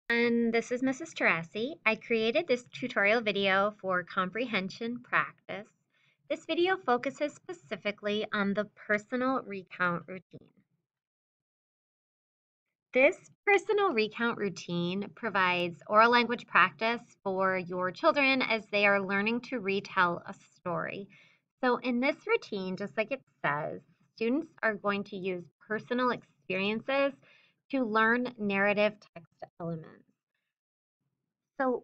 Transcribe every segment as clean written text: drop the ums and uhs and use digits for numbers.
And this is Mrs. Tarasi. I created this tutorial video for comprehension practice. This video focuses specifically on the personal recount routine. This personal recount routine provides oral language practice for your children as they are learning to retell a story. So in this routine, just like it says, students are going to use personal experiences to learn narrative text elements. So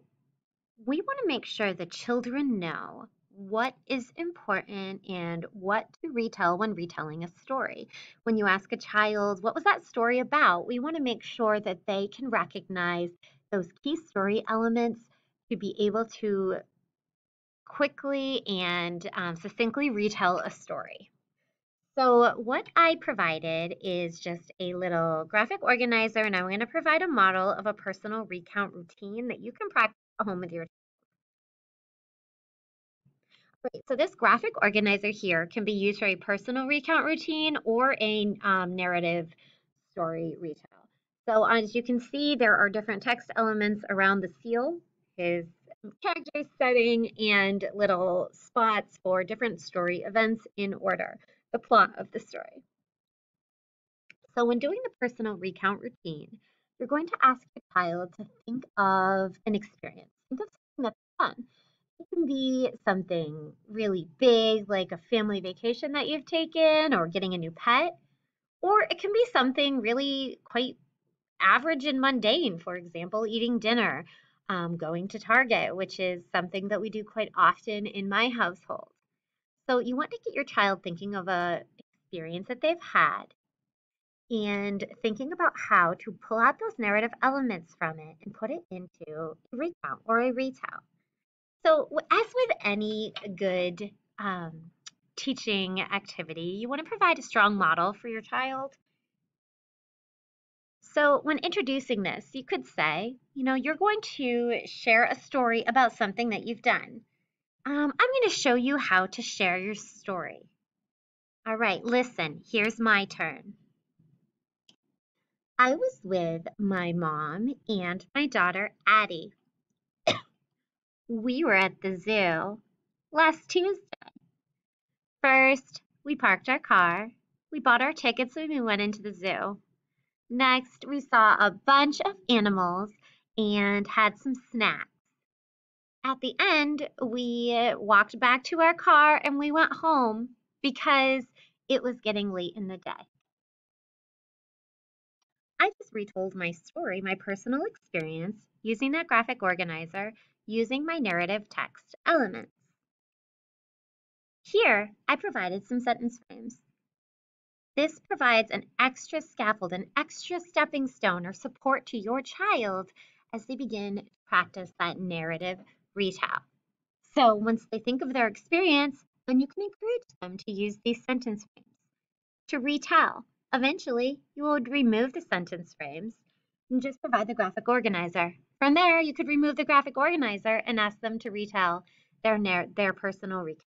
we want to make sure the children know what is important and what to retell when retelling a story. When you ask a child, what was that story about? We want to make sure that they can recognize those key story elements to be able to quickly and succinctly retell a story. So what I provided is just a little graphic organizer, and I'm going to provide a model of a personal recount routine that you can practice at home with your. Great. So this graphic organizer here can be used for a personal recount routine or a narrative story retell. So as you can see, there are different text elements around the seal, his character setting, and little spots for different story events in order, the plot of the story. So when doing the personal recount routine, you're going to ask your child to think of an experience. Think of something that's fun. It can be something really big, like a family vacation that you've taken or getting a new pet, or it can be something really quite average and mundane, for example, eating dinner, going to Target, which is something that we do quite often in my household. So you want to get your child thinking of a experience that they've had and thinking about how to pull out those narrative elements from it and put it into a recount or a retell. So, as with any good teaching activity, you want to provide a strong model for your child. So, when introducing this, you could say, you're going to share a story about something that you've done. I'm going to show you how to share your story. All right, listen, here's my turn. I was with my mom and my daughter, Addie. We were at the zoo last Tuesday. First, we parked our car. We bought our tickets when we went into the zoo. Next, we saw a bunch of animals and had some snacks. At the end, we walked back to our car and we went home because it was getting late in the day. I just retold my story, my personal experience, using that graphic organizer, using my narrative text elements. Here, I provided some sentence frames. This provides an extra scaffold, an extra stepping stone or support to your child as they begin to practice that narrative retell. So once they think of their experience, then you can encourage them to use these sentence frames to retell. Eventually, you would remove the sentence frames and just provide the graphic organizer. From there, you could remove the graphic organizer and ask them to retell their personal recount.